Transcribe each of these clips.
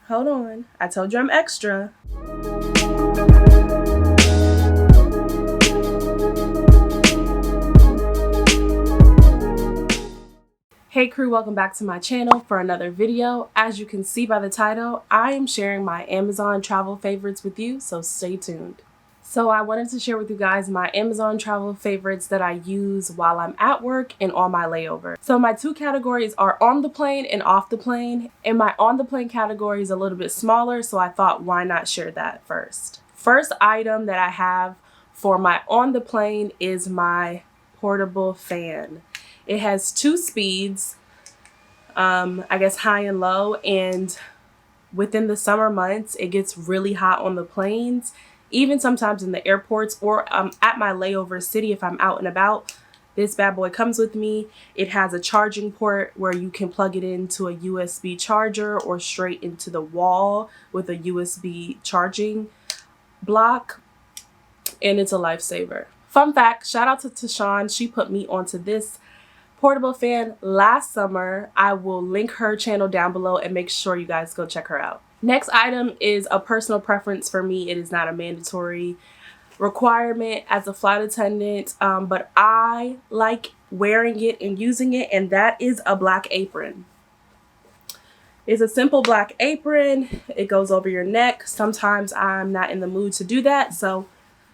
hold on. I told you I'm extra. Hey crew, welcome back to my channel for another video. As you can see by the title, I am sharing my Amazon travel favorites with you, so stay tuned. So I wanted to share with you guys my Amazon travel favorites that I use while I'm at work and on my layover. So my two categories are on the plane and off the plane, and my on the plane category is a little bit smaller, so I thought why not share that first. First item that I have for my on the plane is my portable fan. It has two speeds, I guess high and low, and within the summer months, it gets really hot on the planes, even sometimes in the airports or at my layover city if I'm out and about. This bad boy comes with me. It has a charging port where you can plug it into a USB charger or straight into the wall with a USB charging block, and it's a lifesaver. Fun fact, shout out to Tashawn. She put me onto this portable fan last summer. I will link her channel down below and make sure you guys go check her out. Next item is a personal preference for me. It is not a mandatory requirement as a flight attendant, but I like wearing it and using it, and that is a black apron. It's a simple black apron. It goes over your neck. Sometimes I'm not in the mood to do that, so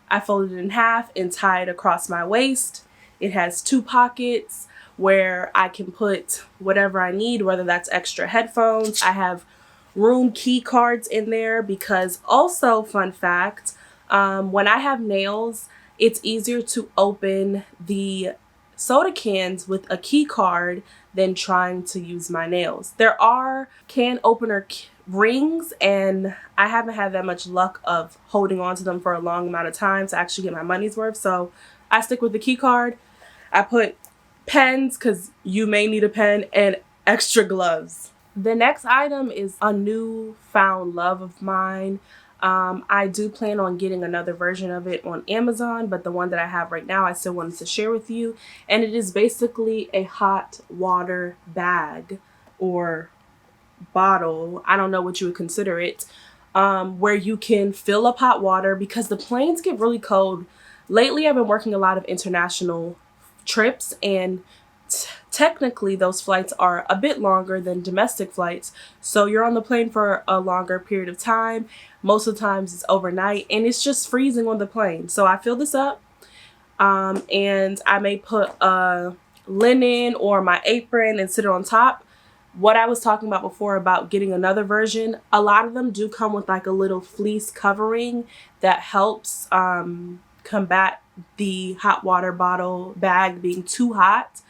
I fold it in half and tie it across my waist. It has two pockets where I can put whatever I need, whether that's extra headphones. I have room key cards in there because, also fun fact, when I have nails, it's easier to open the soda cans with a key card than trying to use my nails. There are can opener rings, and I haven't had that much luck of holding on to them for a long amount of time to actually get my money's worth, so I stick with the key card. I put pens because you may need a pen, and extra gloves. The next item is a newfound love of mine. I do plan on getting another version of it on Amazon, but the one that I have right now I still wanted to share with you, and it is basically a hot water bag or bottle, I don't know what you would consider it, where you can fill up hot water because the planes get really cold. Lately I've been working a lot of international trips, and technically those flights are a bit longer than domestic flights, so you're on the plane for a longer period of time. Most of the times it's overnight, and it's just freezing on the plane. So I fill this up, and I may put a linen or my apron and sit it on top. What I was talking about before about getting another version, a lot of them do come with like a little fleece covering that helps combat the hot water bottle bag being too hot.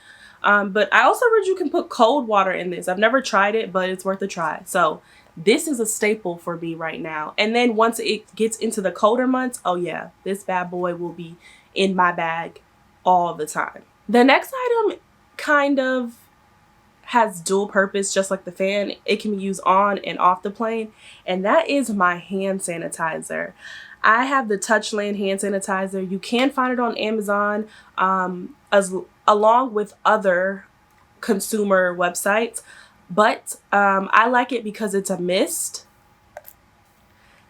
But I also heard you can put cold water in this. I've never tried it, but it's worth a try. So this is a staple for me right now. And then once it gets into the colder months, oh yeah, this bad boy will be in my bag all the time. The next item kind of has dual purpose, just like the fan. It can be used on and off the plane, and that is my hand sanitizer. I have the Touchland hand sanitizer. You can find it on Amazon along with other consumer websites, but I like it because it's a mist,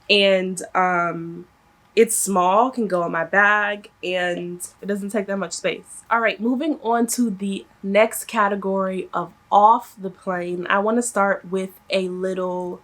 and it's small, can go in my bag, and it doesn't take that much space. All right, moving on to the next category of off the plane. I want to start with a little,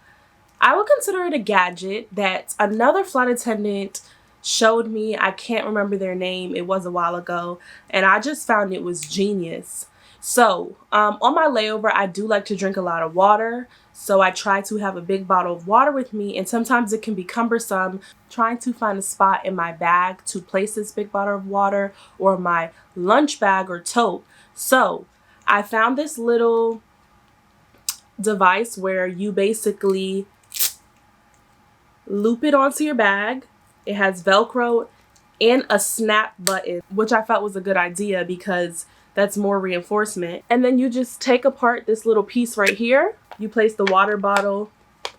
I would consider it a gadget that another flight attendant showed me. I can't remember their name. It was a while ago, and I just found it was genius. So on my layover, I do like to drink a lot of water. So I try to have a big bottle of water with me, and sometimes it can be cumbersome trying to find a spot in my bag to place this big bottle of water, or my lunch bag or tote. So I found this little device where you basically loop it onto your bag. It has Velcro and a snap button, which I felt was a good idea because that's more reinforcement. And then you just take apart this little piece right here. You place the water bottle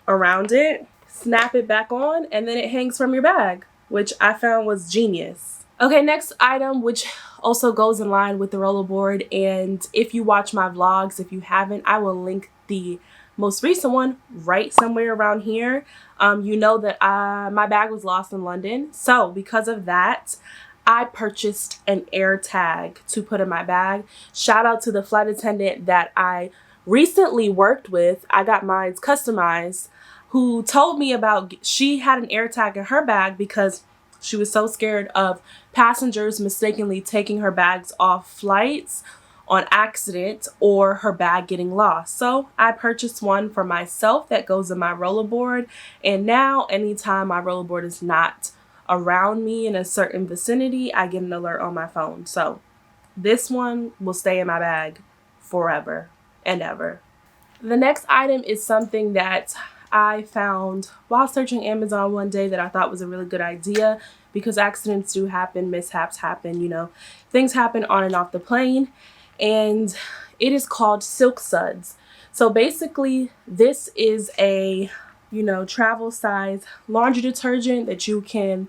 around it, snap it back on, and then it hangs from your bag, which I found was genius. Okay, next item, which also goes in line with the rollerboard, and if you watch my vlogs, if you haven't, I will link the most recent one right somewhere around here. You know that my bag was lost in London. So because of that, I purchased an air tag to put in my bag. Shout out to the flight attendant that I recently worked with. I got mine customized, who told me about, she had an air tag in her bag because she was so scared of passengers mistakenly taking her bags off flights on accident or her bag getting lost. So I purchased one for myself that goes in my rollerboard. And now anytime my rollerboard is not around me in a certain vicinity, I get an alert on my phone. So this one will stay in my bag forever and ever. The next item is something that I found while searching Amazon one day that I thought was a really good idea, because accidents do happen, mishaps happen, you know, things happen on and off the plane. And it is called Silk Suds. So basically this is a, you know, travel size laundry detergent that you can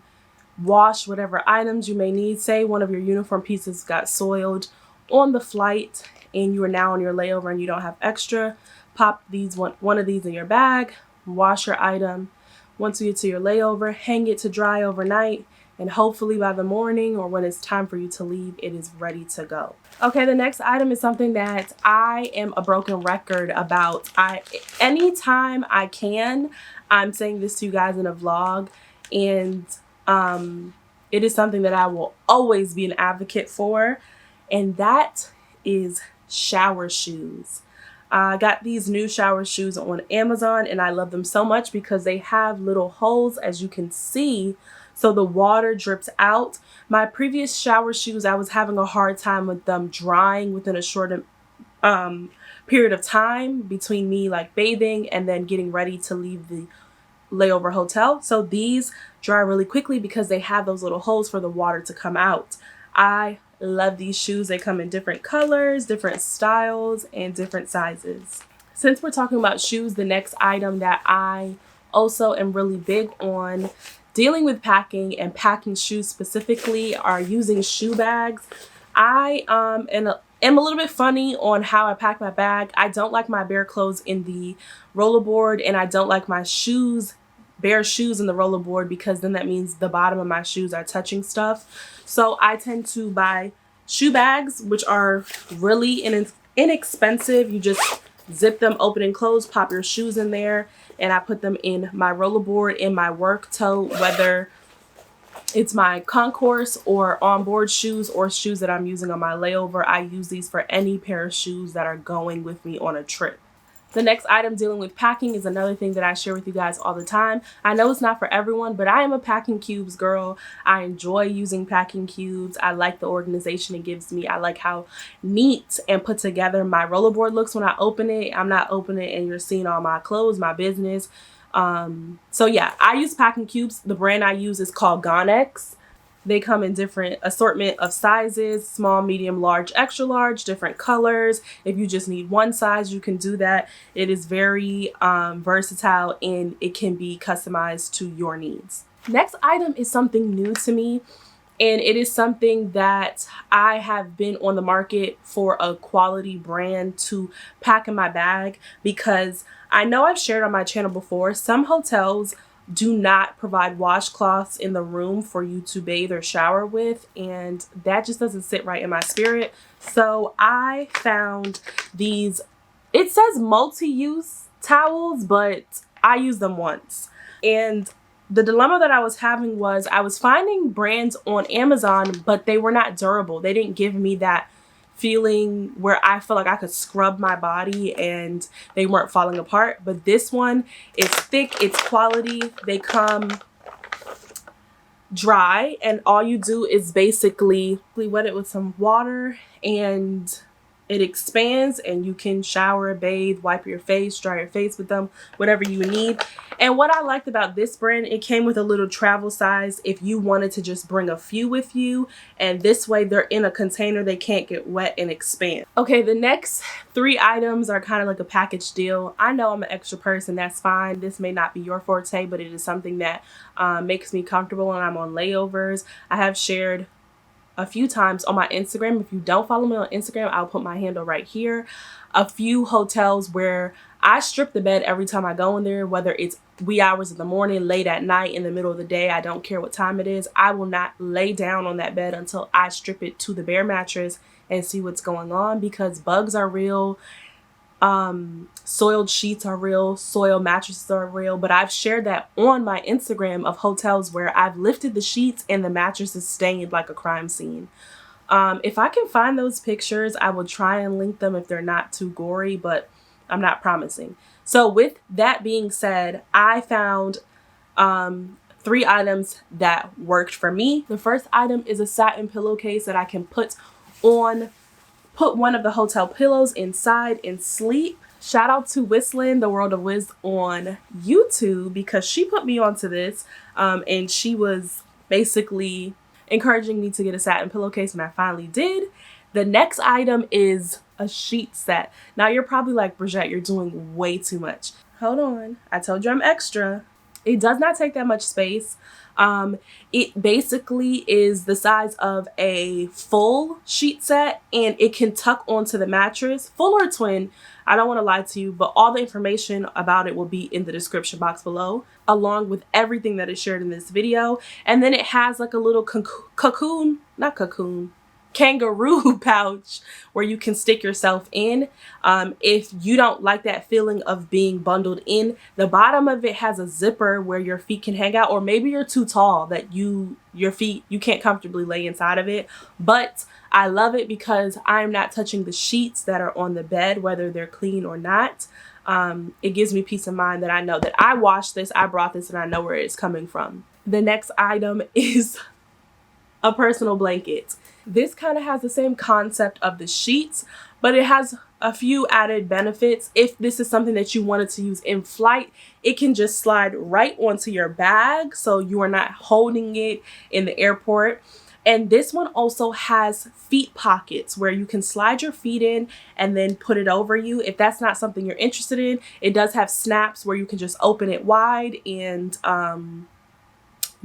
wash whatever items you may need. Say one of your uniform pieces got soiled on the flight and you are now on your layover and you don't have extra, pop these one of these in your bag, wash your item. Once you get to your layover, hang it to dry overnight, and hopefully by the morning or when it's time for you to leave, it is ready to go. Okay, the next item is something that I am a broken record about. Anytime I can, I'm saying this to you guys in a vlog, and it is something that I will always be an advocate for, and that is shower shoes. I got these new shower shoes on Amazon and I love them so much because they have little holes, as you can see, so the water drips out. My previous shower shoes, I was having a hard time with them drying within a short period of time between me like bathing and then getting ready to leave the layover hotel. So these dry really quickly because they have those little holes for the water to come out. I love these shoes. They come in different colors, different styles, and different sizes. Since we're talking about shoes, the next item that I also am really big on dealing with packing and packing shoes specifically are using shoe bags. I am a little bit funny on how I pack my bag. I don't like my bare clothes in the rollerboard, and I don't like my bare shoes in the rollerboard, because then that means the bottom of my shoes are touching stuff. So I tend to buy shoe bags, which are really inexpensive. You just zip them open and close, pop your shoes in there, and I put them in my rollerboard in my work tote, whether it's my concourse or onboard shoes or shoes that I'm using on my layover. I use these for any pair of shoes that are going with me on a trip. The next item dealing with packing is another thing that I share with you guys all the time. I know it's not for everyone, but I am a packing cubes girl. I enjoy using packing cubes. I like the organization it gives me. I like how neat and put together my rollerboard looks when I open it. I'm not opening it and you're seeing all my clothes, my business. So yeah, I use packing cubes. The brand I use is called Gonex. They come in different assortment of sizes: small, medium, large, extra large, different colors. If you just need one size, you can do that. It is very versatile and it can be customized to your needs. Next item is something new to me, and it is something that I have been on the market for a quality brand to pack in my bag, because I know I've shared on my channel before, some hotels do not provide washcloths in the room for you to bathe or shower with, and that just doesn't sit right in my spirit. So I found these, it says multi-use towels, but I use them once. And the dilemma that I was having was I was finding brands on Amazon, but they were not durable. They didn't give me that feeling where I feel like I could scrub my body and they weren't falling apart. But this one is thick, it's quality. They come dry, and all you do is basically wet it with some water and it expands, and you can shower, bathe, wipe your face, dry your face with them, whatever you need. And what I liked about this brand, it came with a little travel size if you wanted to just bring a few with you, and this way they're in a container, they can't get wet and expand. Okay, the next 3 items are kind of like a package deal. I know I'm an extra person, that's fine. This may not be your forte, but it is something that makes me comfortable when I'm on layovers. I have shared a few times on my Instagram. If you don't follow me on Instagram, I'll put my handle right here. A few hotels where I strip the bed every time I go in there, whether it's wee hours of the morning, late at night, in the middle of the day. I don't care what time it is. I will not lay down on that bed until I strip it to the bare mattress and see what's going on, because bugs are real. Soiled sheets are real, soiled mattresses are real. But I've shared that on my Instagram of hotels where I've lifted the sheets and the mattress is stained like a crime scene. If I can find those pictures, I will try and link them if they're not too gory, but I'm not promising. So with that being said, I found 3 items that worked for me. The first item is a satin pillowcase that I can put one of the hotel pillows inside and sleep. Shout out to Whistling, the World of Wiz on YouTube, because she put me onto this and she was basically encouraging me to get a satin pillowcase, and I finally did. The next item is a sheet set. Now you're probably like, Bridgette, you're doing way too much. Hold on, I told you I'm extra. It does not take that much space. It basically is the size of a full sheet set, and it can tuck onto the mattress, full or twin. I don't want to lie to you, but all the information about it will be in the description box below, along with everything that is shared in this video. And then it has like a little kangaroo pouch where you can stick yourself in. If you don't like that feeling of being bundled in, the bottom of it has a zipper where your feet can hang out, or maybe you're too tall that you can't comfortably lay inside of it. But I love it because I'm not touching the sheets that are on the bed, whether they're clean or not. It gives me peace of mind that I know that I washed this, I brought this, and I know where it's coming from. The next item is a personal blanket. This kind of has the same concept of the sheets, but it has a few added benefits. If this is something that you wanted to use in flight, it can just slide right onto your bag, so you are not holding it in the airport. And this one also has feet pockets where you can slide your feet in and then put it over you. If that's not something you're interested in, it does have snaps where you can just open it wide and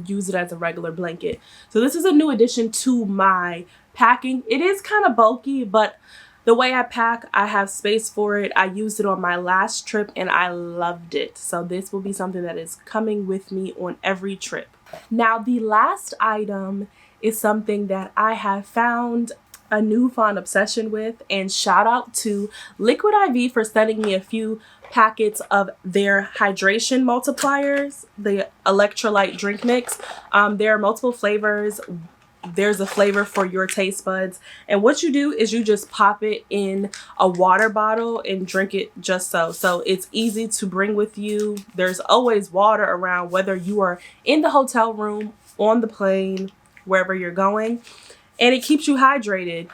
use it as a regular blanket. So this is a new addition to my packing. It is kind of bulky, but the way I pack, I have space for it. I used it on my last trip and I loved it. So this will be something that is coming with me on every trip. Now, the last item is something that I have found a newfound obsession with, and shout out to Liquid IV for sending me a few packets of their hydration multipliers, the electrolyte drink mix. There are multiple flavors. There's a flavor for your taste buds, and what you do is you just pop it in a water bottle and drink it just so it's easy to bring with you. There's always water around, whether you are in the hotel room, on the plane, wherever you're going, and it keeps you hydrated.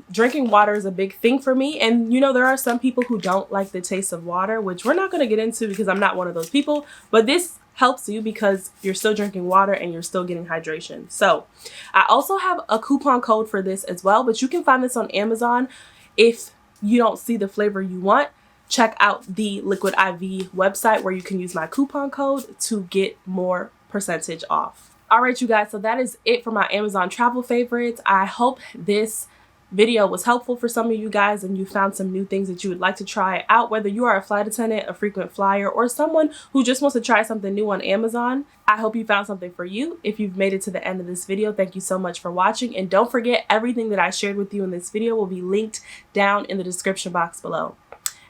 Drinking water is a big thing for me, and you know, there are some people who don't like the taste of water, which we're not going to get into because I'm not one of those people, but this helps you because you're still drinking water and you're still getting hydration. So I also have a coupon code for this as well, but you can find this on Amazon. If you don't see the flavor you want, check out the Liquid IV website where you can use my coupon code to get more percentage off. All right, you guys, so that is it for my Amazon travel favorites. I hope this video was helpful for some of you guys and you found some new things that you would like to try out, whether you are a flight attendant, a frequent flyer, or someone who just wants to try something new on Amazon. I hope you found something for you. If you've made it to the end of this video, thank you so much for watching, and don't forget, everything that I shared with you in this video will be linked down in the description box below.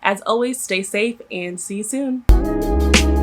As always, stay safe and see you soon.